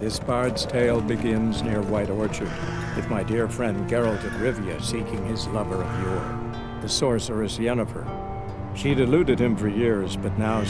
This bard's tale begins near White Orchard, with my dear friend Geralt of Rivia seeking his lover of yore, the sorceress Yennefer. She'd eluded him for years, but now...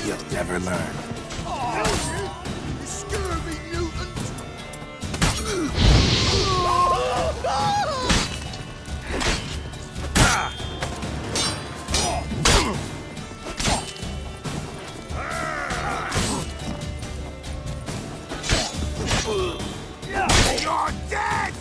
You'll never learn. You scurvy mutant! You're dead!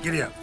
Giddy up.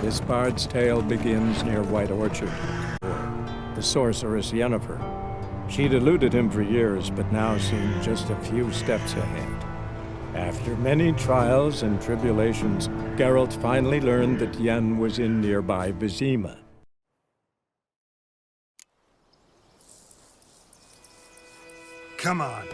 This bard's tale begins near White Orchard. The sorceress Yennefer. She'd eluded him for years, but now seemed just a few steps ahead. After many trials and tribulations, Geralt finally learned that Yen was in nearby Vizima. Come on.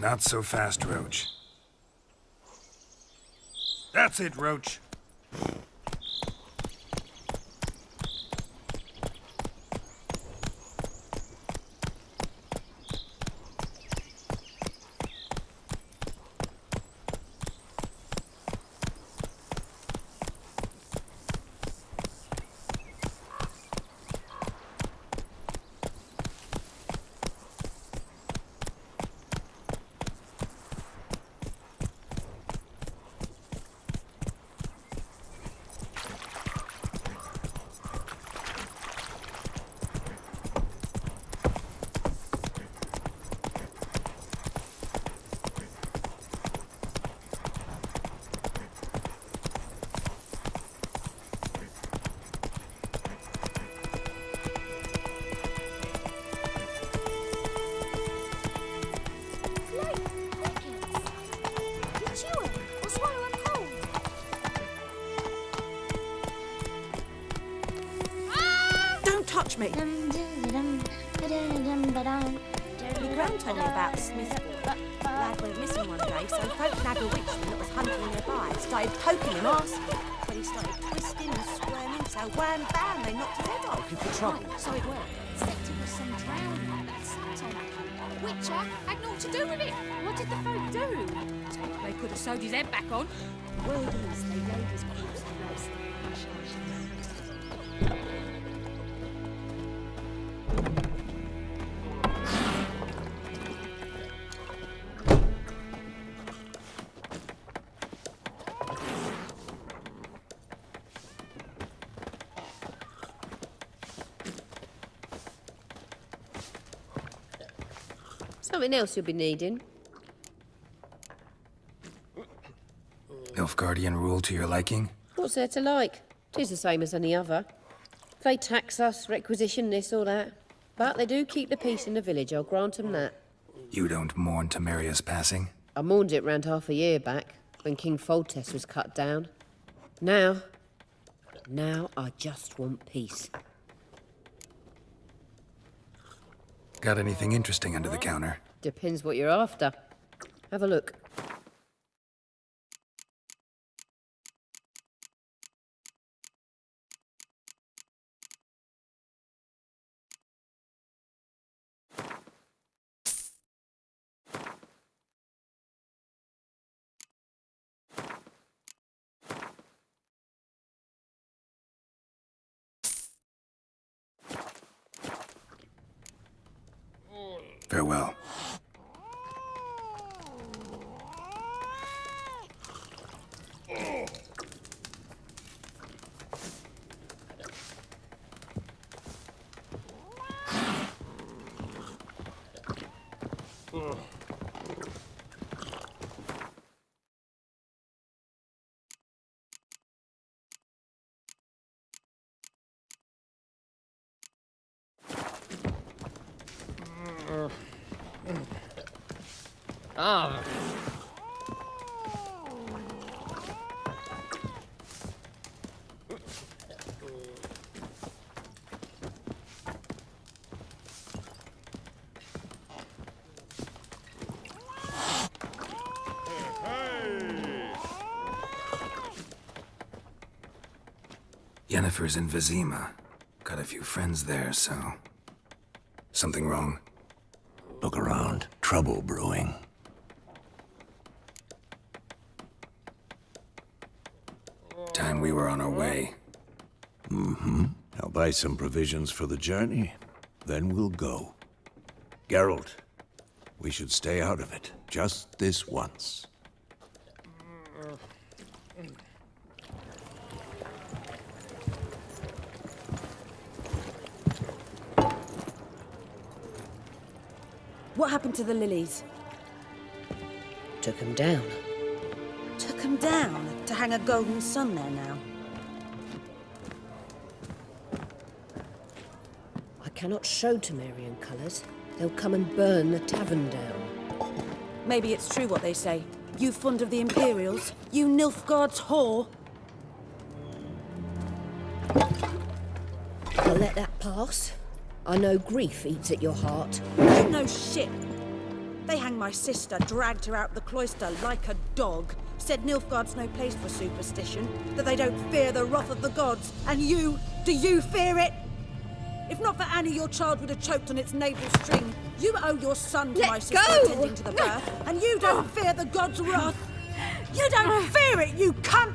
Not so fast, Roach. That's it, Roach. Don't touch me! My gran told me about Smithport. Lad went missing one day, so folk nagged a witchman that was hunting nearby. Started poking him, asking. But he started twisting and squirming, so wham bam, they knocked his head off. Looking for trouble. So it worked. Except it was some drowning. Witcher had naught to do with it. What did the folk do? They could have sewed his head back on. Word is, they laid his corpse in those. Something else you'll be needing. Nilfgaardian rule to your liking? What's there to like? 'Tis the same as any other. They tax us, requisition this or that. But they do keep the peace in the village, I'll grant 'em that. You don't mourn Temeria's passing? I mourned it round half a year back, when King Foltest was cut down. Now I just want peace. Got anything interesting under the counter? Depends what you're after. Have a look. Farewell. Ah. Yennefer's in Vizima. Got a few friends there, so... Something wrong? Look around. Trouble brewing. Time we were on our way. I'll buy some provisions for the journey. Then we'll go. Geralt, we should stay out of it. Just this once. What happened to the lilies? Took 'em down. Took them down to hang a golden sun there now. I cannot show Temerian colours. They'll come and burn the tavern down. Maybe it's true what they say. You fond of the Imperials? You Nilfgaard's whore? I'll let that pass. I know grief eats at your heart. You know shit. They hanged my sister, dragged her out the cloister like a dog. Said Nilfgaard's no place for superstition, that they don't fear the wrath of the gods. And you, do you fear it? If not for Annie, your child would have choked on its navel string. You owe your son to Let my sister go! attending to the birth, and you don't fear the gods' wrath. You don't fear it, you cunt!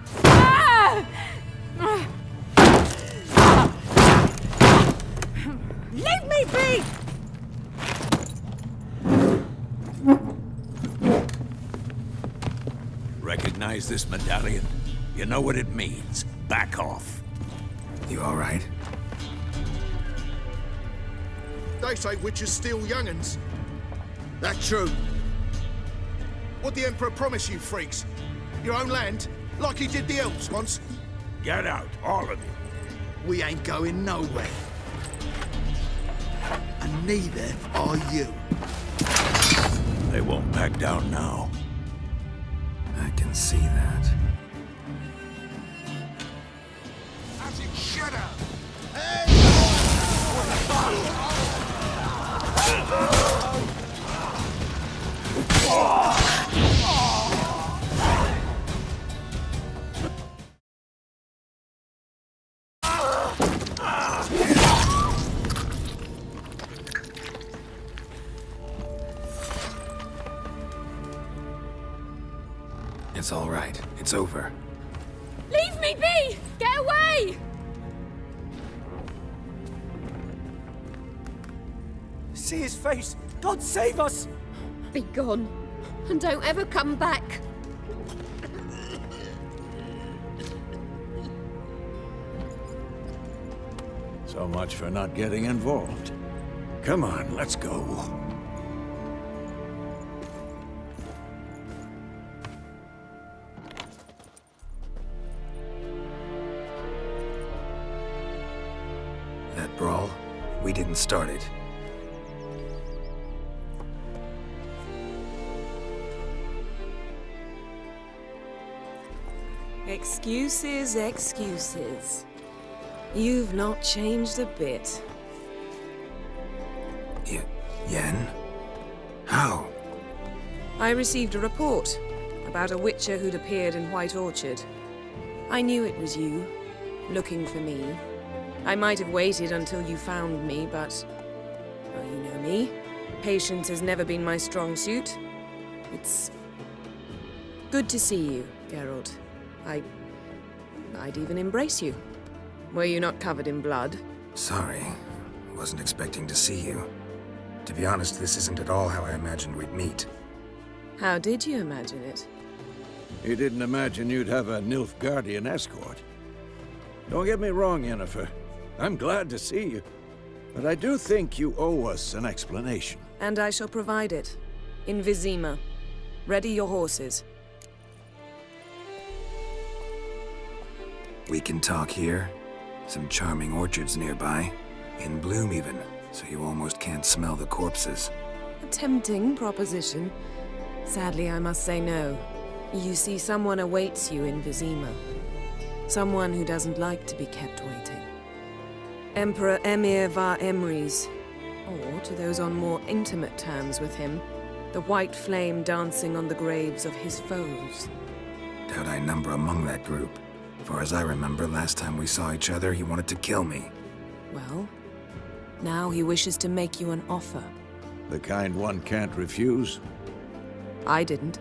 Leave me be! Recognize this medallion? You know what it means. Back off. You all right? They say witches steal young'uns. That true? What the Emperor promise you, freaks? Your own land? Like he did the elves once? Get out, all of you. We ain't going nowhere. And neither are you. They won't back down now. I can see that. As it should have. It's all right. It's over. Leave me be! Get away! See his face! God save us! Be gone. And don't ever come back. So much for not getting involved. Come on, let's go. That brawl, we didn't start it. Excuses, excuses. You've not changed a bit. Yen? How? I received a report about a witcher who'd appeared in White Orchard. I knew it was you, looking for me. I might have waited until you found me, but... well, you know me. Patience has never been my strong suit. It's... good to see you, Geralt. I'd even embrace you. Were you not covered in blood? Sorry. Wasn't expecting to see you. To be honest, this isn't at all how I imagined we'd meet. How did you imagine it? You didn't imagine you'd have a Nilfgaardian escort. Don't get me wrong, Yennefer. I'm glad to see you. But I do think you owe us an explanation. And I shall provide it. In Vizima. Ready your horses. We can talk here. Some charming orchards nearby. In bloom even, so you almost can't smell the corpses. A tempting proposition. Sadly, I must say no. You see, someone awaits you in Vizima. Someone who doesn't like to be kept waiting. Emperor Emir var Emrys. Or, to those on more intimate terms with him, the white flame dancing on the graves of his foes. Doubt I number among that group. Far as I remember, last time we saw each other, he wanted to kill me. Well, now he wishes to make you an offer. The kind one can't refuse. I didn't,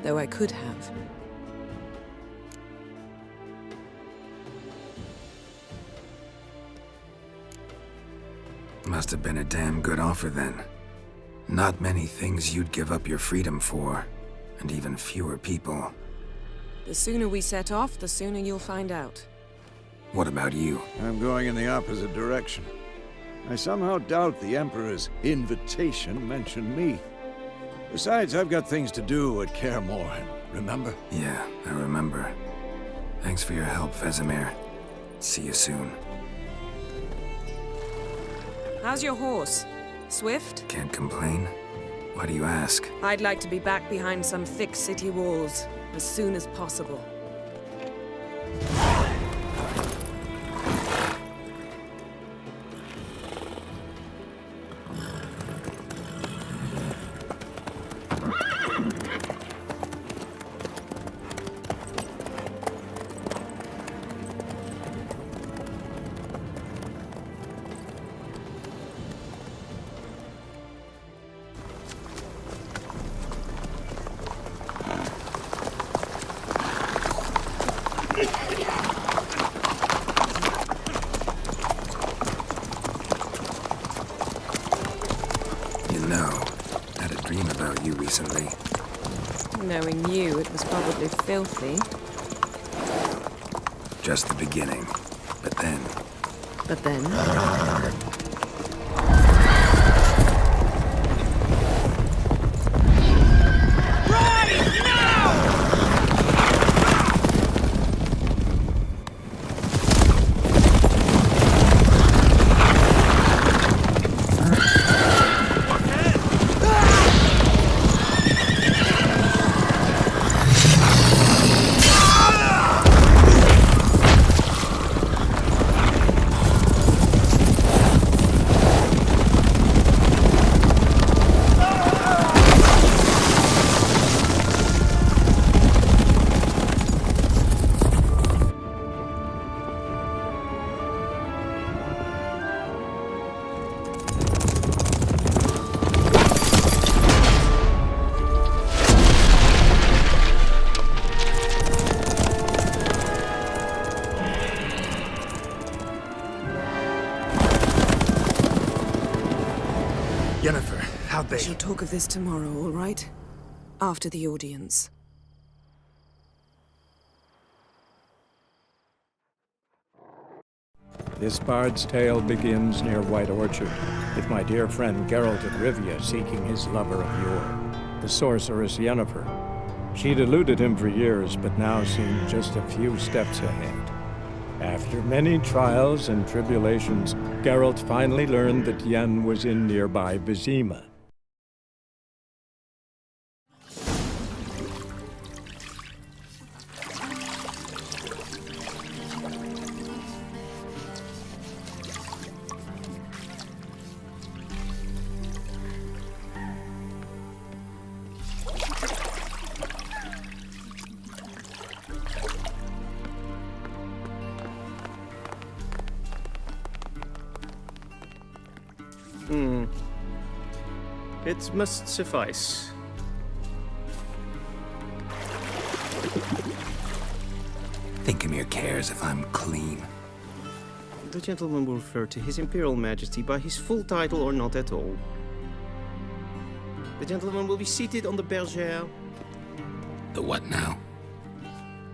though I could have. Must have been a damn good offer then. Not many things you'd give up your freedom for, and even fewer people. The sooner we set off, the sooner you'll find out. What about you? I'm going in the opposite direction. I somehow doubt the Emperor's invitation mentioned me. Besides, I've got things to do at Kaer Morhen, remember? Yeah, I remember. Thanks for your help, Vesemir. See you soon. How's your horse? Swift? Can't complain. Why do you ask? I'd like to be back behind some thick city walls as soon as possible. Knowing you, it was probably filthy. Just the beginning. But then... But then... Yennefer, how'd We they... shall talk of this tomorrow, all right? After the audience. This bard's tale begins near White Orchard, with my dear friend Geralt of Rivia seeking his lover of yore, the sorceress Yennefer. She'd eluded him for years, but now seemed just a few steps ahead. After many trials and tribulations, Geralt finally learned that Yen was in nearby Vizima. It must suffice. Thinkamir cares if I'm clean. The gentleman will refer to His Imperial Majesty by his full title or not at all. The gentleman will be seated on the bergère. The what now?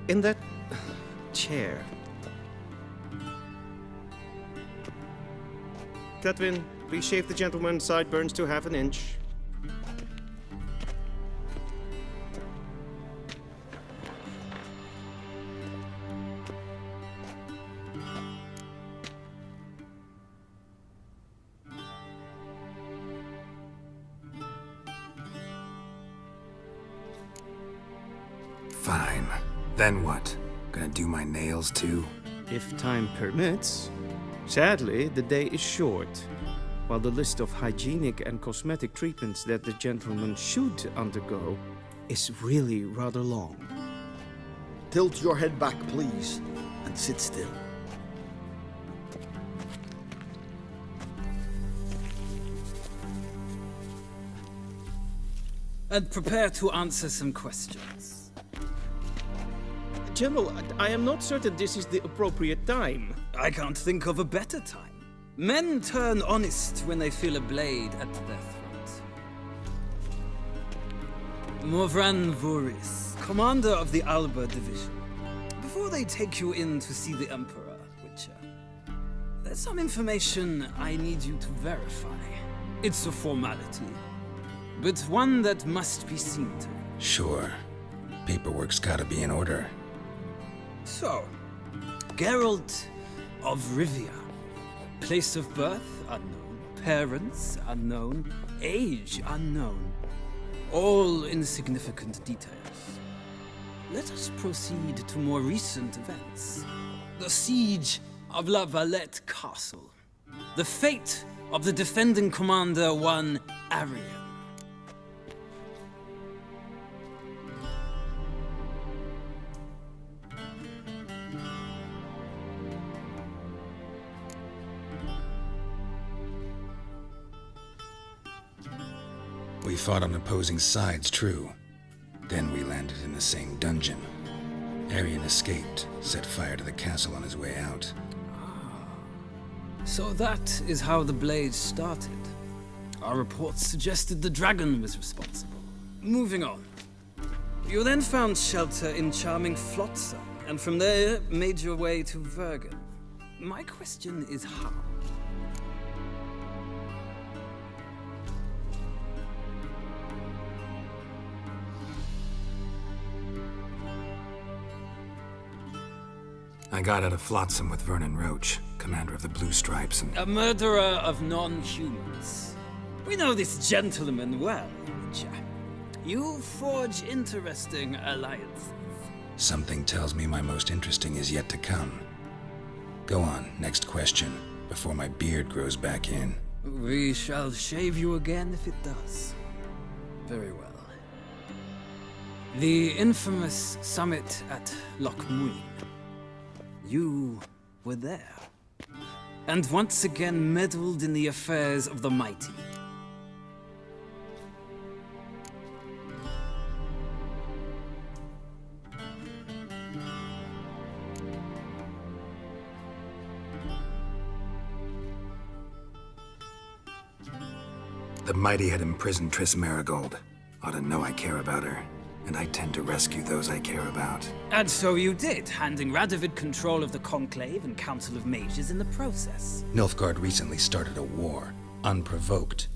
In that chair. Cletwin, please shave the gentleman's sideburns to half an inch. Fine. Then what? Gonna do my nails too? If time permits. Sadly, the day is short, while the list of hygienic and cosmetic treatments that the gentleman should undergo is really rather long. Tilt your head back, please, and sit still. And prepare to answer some questions. General, I am not certain this is the appropriate time. I can't think of a better time. Men turn honest when they feel a blade at their throat. Morvran Voorhis, commander of the Alba Division. Before they take you in to see the Emperor, Witcher, there's some information I need you to verify. It's a formality, but one that must be seen to. Sure. Paperwork's gotta be in order. So, Geralt of Rivia. Place of birth unknown, parents unknown, age unknown. All insignificant details. Let us proceed to more recent events. The siege of La Valette Castle. The fate of the defending commander, one Arian. We fought on opposing sides, true. Then we landed in the same dungeon. Arian escaped, set fire to the castle on his way out. So that is how the Blade started. Our reports suggested the dragon was responsible. Moving on. You then found shelter in charming Flotsam, and from there made your way to Vergen. My question is how? I got out of Flotsam with Vernon Roach, commander of the Blue Stripes, and... A murderer of non-humans. We know this gentleman well, Witcher. You forge interesting alliances. Something tells me my most interesting is yet to come. Go on, next question, before my beard grows back in. We shall shave you again if it does. Very well. The infamous summit at Loch Muin. You were there. And once again meddled in the affairs of the mighty. The mighty had imprisoned Triss Marigold. Ought to know I care about her, and I tend to rescue those I care about. And so you did, handing Radovid control of the Conclave and Council of Mages in the process. Nilfgaard recently started a war, unprovoked.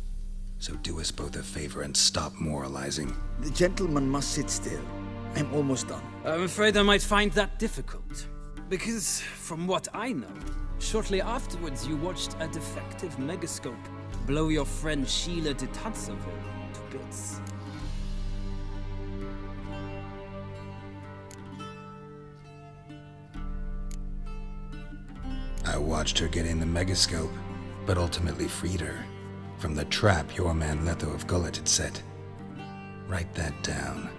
So do us both a favor and stop moralizing. The gentleman must sit still. I'm almost done. I'm afraid I might find that difficult. Because, from what I know, shortly afterwards you watched a defective megascope blow your friend Sheila de Tanseville to bits. I watched her get in the megascope, but ultimately freed her from the trap your man Letho of Gullet had set. Write that down.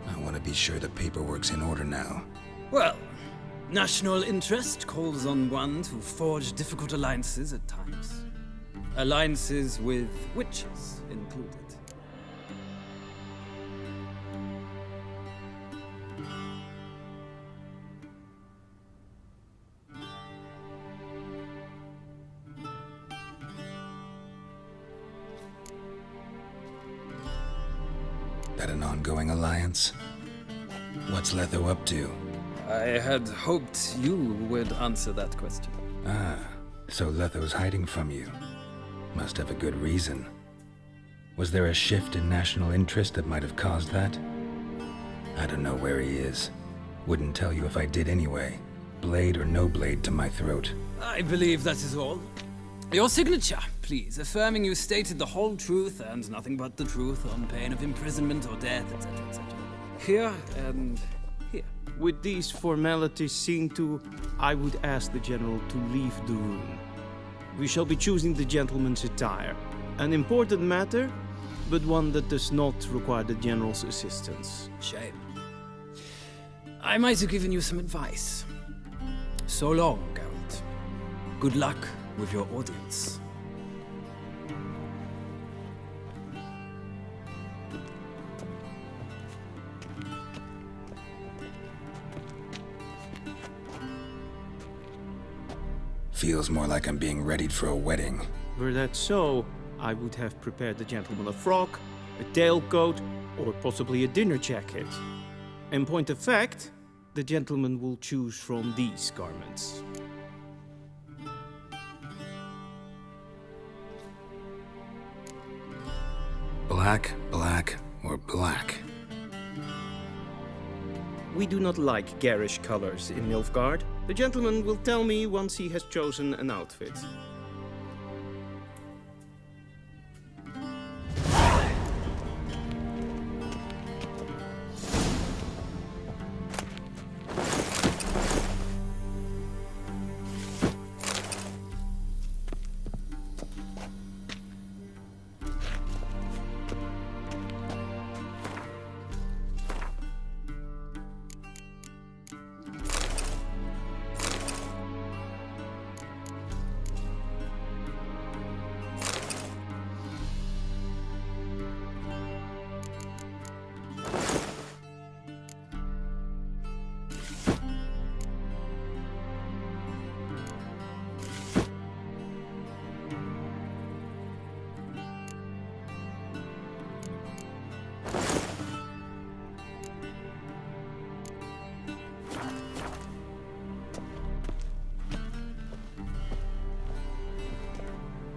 I want to be sure the paperwork's in order now. Well, national interest calls on one to forge difficult alliances at times. Alliances with witches included. That an ongoing alliance? What's Letho up to? I had hoped you would answer that question. Ah, so Letho's hiding from you. Must have a good reason. Was there a shift in national interest that might have caused that? I don't know where he is. Wouldn't tell you if I did anyway. Blade or no blade to my throat. I believe that is all. Your signature, please, affirming you stated the whole truth and nothing but the truth on pain of imprisonment or death, etc., etc. Here and here. With these formalities seen to, I would ask the general to leave the room. We shall be choosing the gentleman's attire. An important matter, but one that does not require the general's assistance. Shame. I might have given you some advice. So long, Geralt. Good luck with your audience. Feels more like I'm being readied for a wedding. Were that so, I would have prepared the gentleman a frock, a tailcoat, or possibly a dinner jacket. In point of fact, the gentleman will choose from these garments. Black, black, or black? We do not like garish colors in Nilfgaard. The gentleman will tell me once he has chosen an outfit.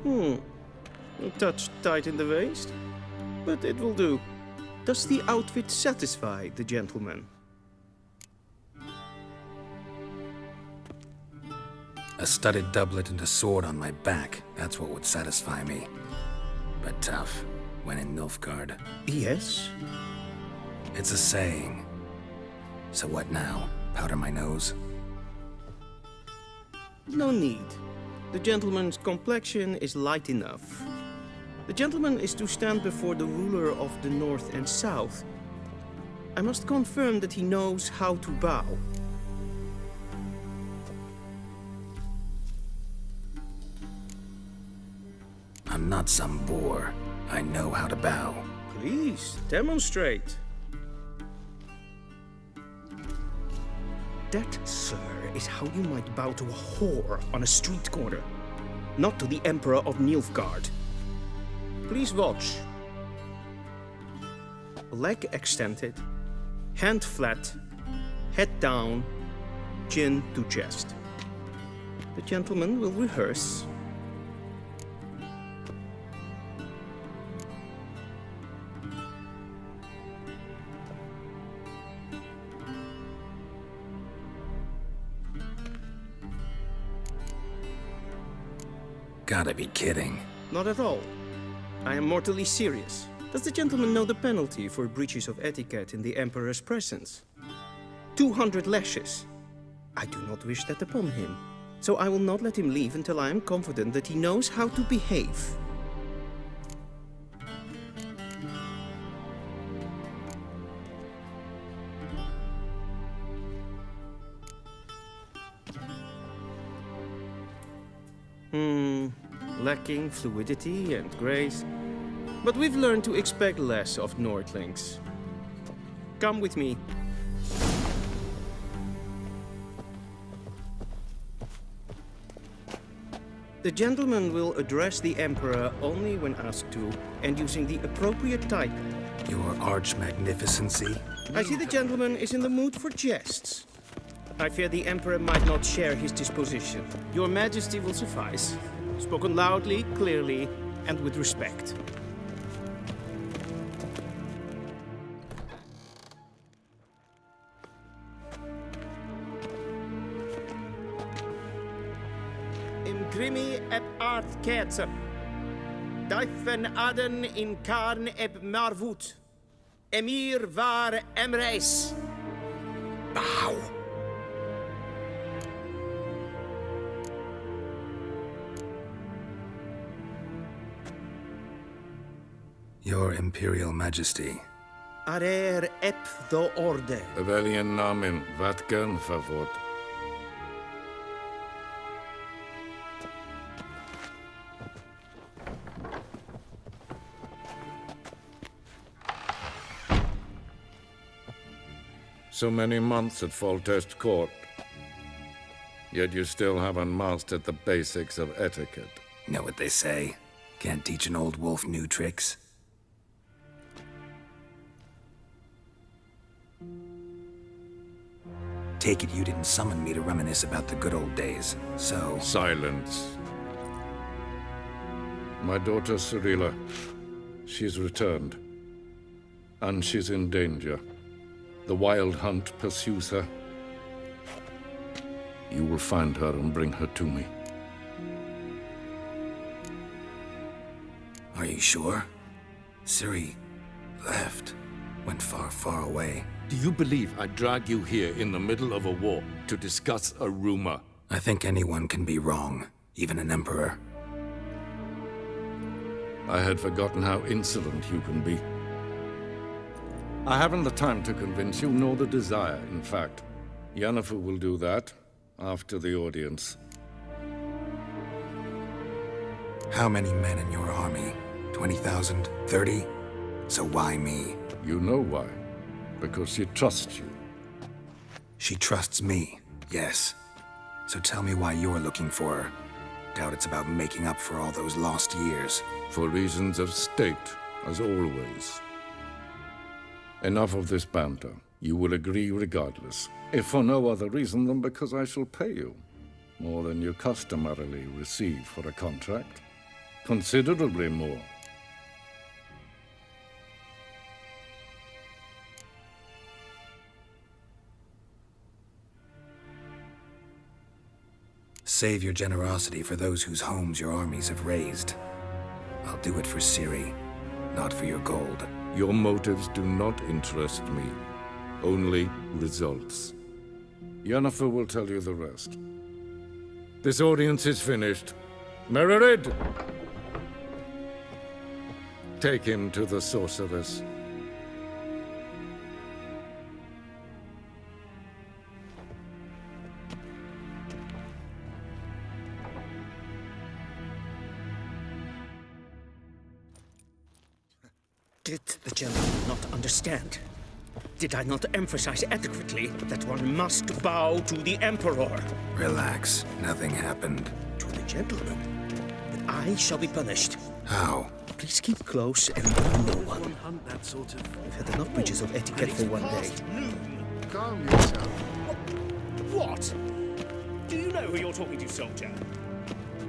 A touch tight in the waist, but it will do. Does the outfit satisfy the gentleman? A studded doublet and a sword on my back, that's what would satisfy me. But tough, when in Nilfgaard. Yes? It's a saying. So what now? Powder my nose? No need. The gentleman's complexion is light enough. The gentleman is to stand before the ruler of the North and South. I must confirm that he knows how to bow. I'm not some boor. I know how to bow. Please, demonstrate. That, sir, is how you might bow to a whore on a street corner, not to the Emperor of Nilfgaard. Please watch. Leg extended, hand flat, head down, chin to chest. The gentleman will rehearse. Gotta be kidding. Not at all. I am mortally serious. Does the gentleman know the penalty for breaches of etiquette in the Emperor's presence? 200 lashes. I do not wish that upon him, so I will not let him leave until I am confident that he knows how to behave. Lacking fluidity and grace. But we've learned to expect less of Nordlings. Come with me. The gentleman will address the Emperor only when asked to, and using the appropriate type. Your arch-magnificency? I see the gentleman is in the mood for jests. I fear the Emperor might not share his disposition. Your Majesty will suffice. Spoken loudly, clearly, and with respect. Imgrimi eb art ketzer. Duifen aden in karn eb marvoet. Emir var emreis. Bow. Your Imperial Majesty. Arer ep the orde. Weljen namen, wat kan favort? So many months at Foltest Court. Yet you still haven't mastered the basics of etiquette. Know what they say? Can't teach an old wolf new tricks. Take it you didn't summon me to reminisce about the good old days, so... Silence. My daughter Cirilla, she's returned. And she's in danger. The Wild Hunt pursues her. You will find her and bring her to me. Are you sure? Ciri left. Went far, far away. Do you believe I drag you here in the middle of a war to discuss a rumor? I think anyone can be wrong, even an emperor. I had forgotten how insolent you can be. I haven't the time to convince you, nor the desire, in fact. Yennefer will do that after the audience. How many men in your army? 20,000? 30? So why me? You know why. Because she trusts you. She trusts me, yes. So tell me why you're looking for her. Doubt it's about making up for all those lost years. For reasons of state, as always. Enough of this banter. You will agree regardless. If for no other reason than because I shall pay you. More than you customarily receive for a contract. Considerably more. Save your generosity for those whose homes your armies have razed. I'll do it for Ciri, not for your gold. Your motives do not interest me. Only results. Yennefer will tell you the rest. This audience is finished. Mererid! Take him to the sorceress. Did the gentleman not understand? Did I not emphasize adequately that one must bow to the Emperor? Relax. Nothing happened. To the gentleman? But I shall be punished. How? Please keep close and no one. We've had enough breaches of etiquette for one day. Calm yourself. What? Do you know who you're talking to, soldier?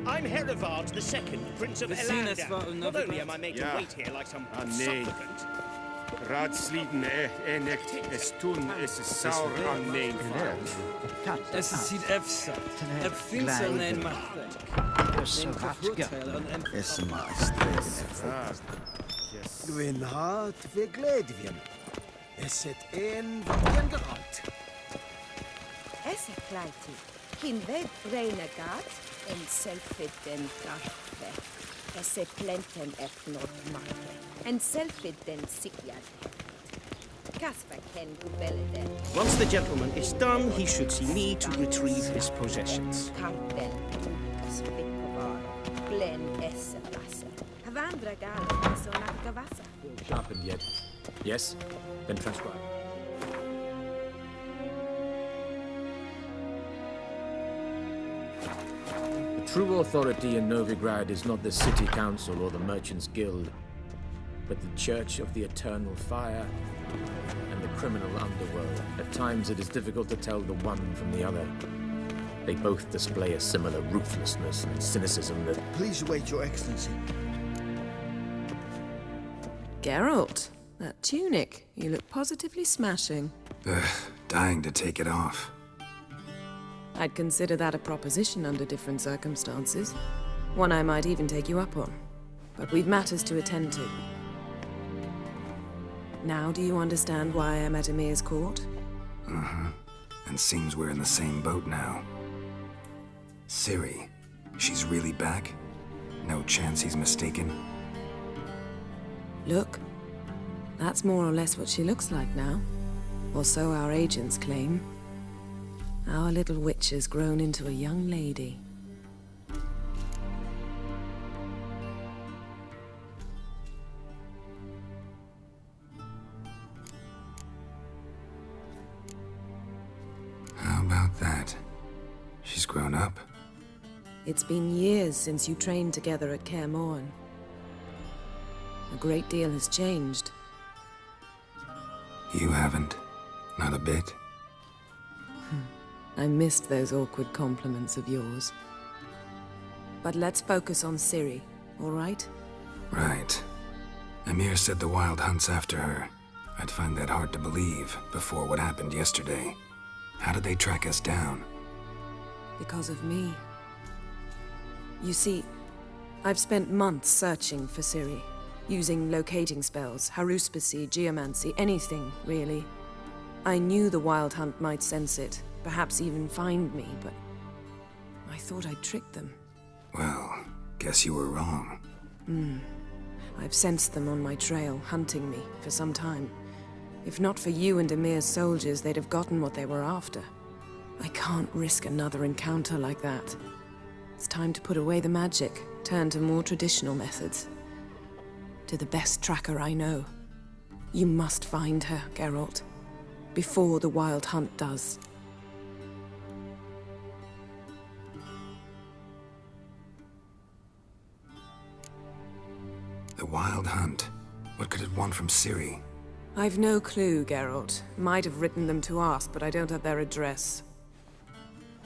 I'm Herivard II, Prince of Elander. Not only am I made to wait here like some supplicant. Raadsliden echt es tun es saur aan mijn vaart. Es ziet efsa. Heb vinsel neem machtig. Neem gevoortel aan Es maestret. Gwyn hart fe gledvian. Es het een van gerant. Esse kleiti, kin ved brene gat, en selfit den garfe. Esse plenten etnod mate, en selfit den sikyad. Kasper ken gubelden. Once the gentleman is done, he should see me to retrieve his possessions. Kampen, dukas vikovar, glen esse vasse. Havandra galen, so nakavassa. Sharpened yet. Yes? Then transcribe. The true authority in Novigrad is not the city council or the merchants' guild, but the Church of the Eternal Fire and the criminal underworld. At times it is difficult to tell the one from the other. They both display a similar ruthlessness and cynicism that... Please wait, Your Excellency. Geralt, that tunic. You look positively smashing. Ugh, dying to take it off. I'd consider that a proposition under different circumstances. One I might even take you up on. But we've matters to attend to. Now do you understand why I'm at Emir's court? Mm-hmm. And seems we're in the same boat now. Ciri, she's really back? No chance he's mistaken? Look, that's more or less what she looks like now. Or so our agents claim. Our little witch has grown into a young lady. How about that? She's grown up? It's been years since you trained together at Kaer Morhen. A great deal has changed. You haven't. Not a bit. I missed those awkward compliments of yours. But let's focus on Ciri, all right? Right. Emir said the Wild Hunt's after her. I'd find that hard to believe before what happened yesterday. How did they track us down? Because of me. You see, I've spent months searching for Ciri, using locating spells, haruspicy, geomancy, anything, really. I knew the Wild Hunt might sense it, perhaps even find me, but I thought I'd tricked them. Well, guess you were wrong. I've sensed them on my trail, hunting me, for some time. If not for you and Emir's soldiers, they'd have gotten what they were after. I can't risk another encounter like that. It's time to put away the magic, turn to more traditional methods. To the best tracker I know. You must find her, Geralt. Before the Wild Hunt does. The Wild Hunt? What could it want from Ciri? I've no clue, Geralt. Might have written them to ask, but I don't have their address.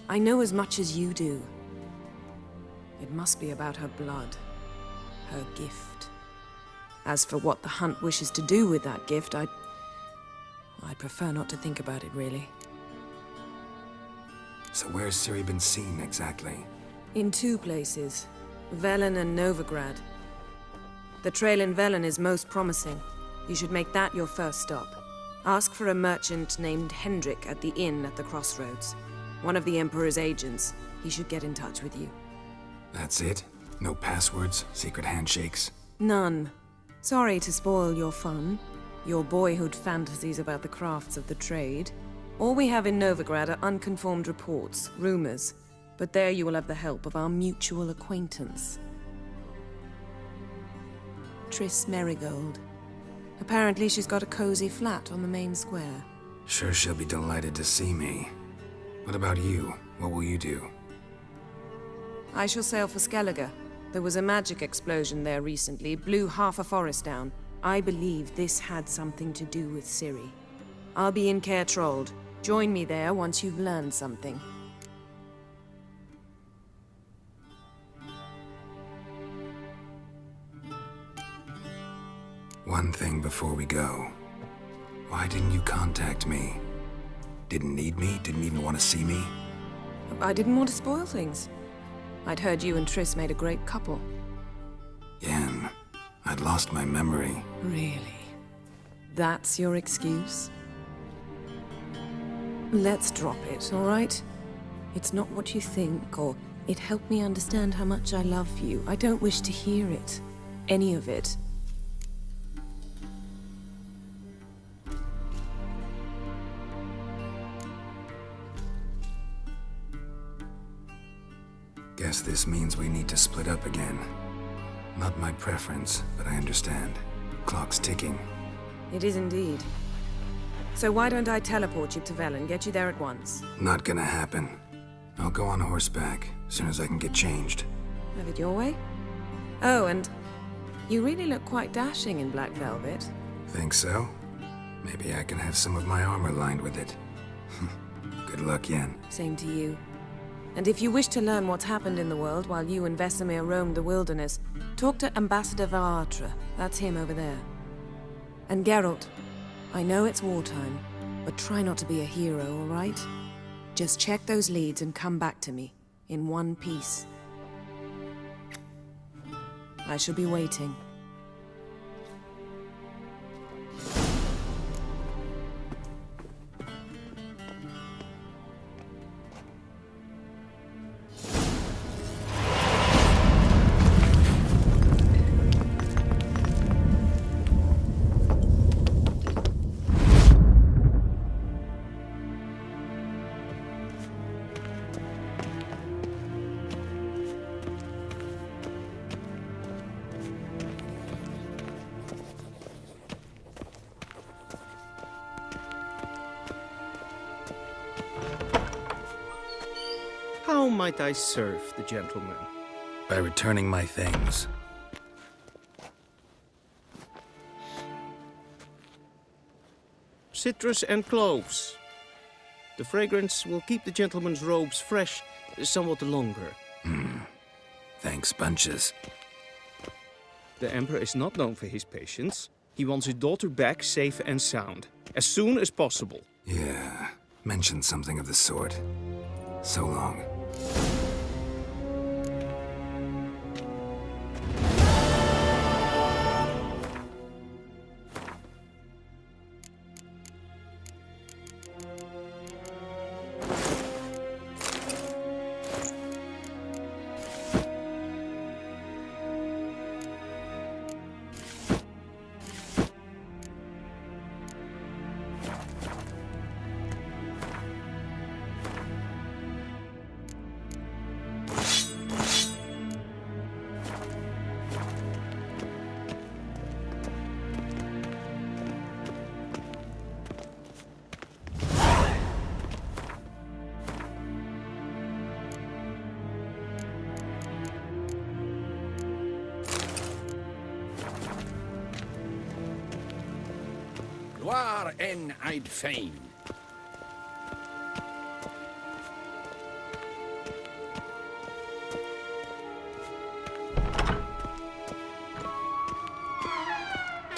I know as much as you do. It must be about her blood. her gift. As for what the Hunt wishes to do with that gift, I'd prefer not to think about it, really. So where's Ciri been seen, exactly? In 2 places, Velen and Novigrad. The trail in Velen is most promising. You should make that your first stop. Ask for a merchant named Hendrik at the inn at the crossroads. One of the Emperor's agents. He should get in touch with you. That's it? No passwords, secret handshakes? None. Sorry to spoil your fun, your boyhood fantasies about the crafts of the trade. All we have in Novigrad are unconfirmed reports, rumors. But there you will have the help of our mutual acquaintance. Triss Merigold. Apparently she's got a cozy flat on the main square. Sure she'll be delighted to see me. What about you? What will you do? I shall sail for Skellige. There was a magic explosion there recently, blew half a forest down. I believe this had something to do with Ciri. I'll be in Caer Trolde. Join me there once you've learned something. One thing before we go. Why didn't you contact me? Didn't need me? Didn't even want to see me? I didn't want to spoil things. I'd heard you and Triss made a great couple. Yen, I'd lost my memory. Really? That's your excuse? Let's drop it, all right? It's not what you think, or it helped me understand how much I love you. I don't wish to hear it. Any of it. Guess this means we need to split up again. Not my preference, but I understand. Clock's ticking. It is indeed. So why don't I teleport you to Velen, get you there at once? Not gonna happen. I'll go on horseback, as soon as I can get changed. Have it your way? Oh, and you really look quite dashing in black velvet. Think so? Maybe I can have some of my armor lined with it. Good luck, Yen. Same to you. And if you wish to learn what's happened in the world while you and Vesemir roamed the wilderness, talk to Ambassador Varatra. That's him over there. And Geralt, I know it's wartime, but try not to be a hero, all right? Just check those leads and come back to me, in one piece. I shall be waiting. How might I serve the gentleman? By returning my things. Citrus and cloves. The fragrance will keep the gentleman's robes fresh somewhat longer. Thanks, bunches. The Emperor is not known for his patience. He wants his daughter back safe and sound, as soon as possible. Yeah, mentioned something of the sort. So long. Gloire en Eid Fein.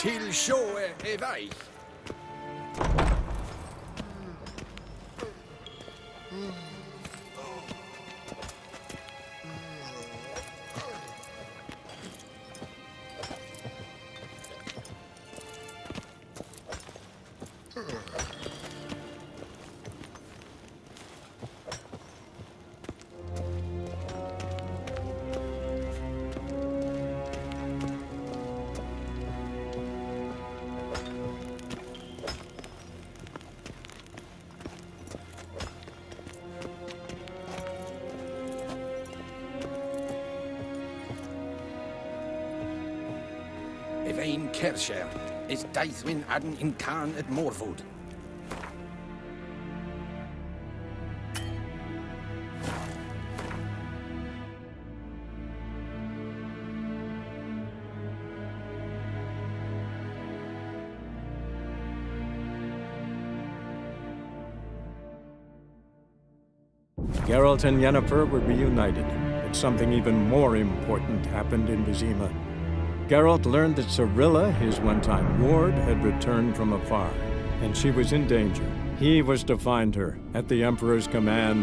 Till show e vai. Evain Kersher is Daithwin Adden in Khan at Morwood. Geralt and Yennefer were reunited, but something even more important happened in Vizima. Geralt learned that Cirilla, his one-time ward, had returned from afar, and she was in danger. He was to find her, at the Emperor's command,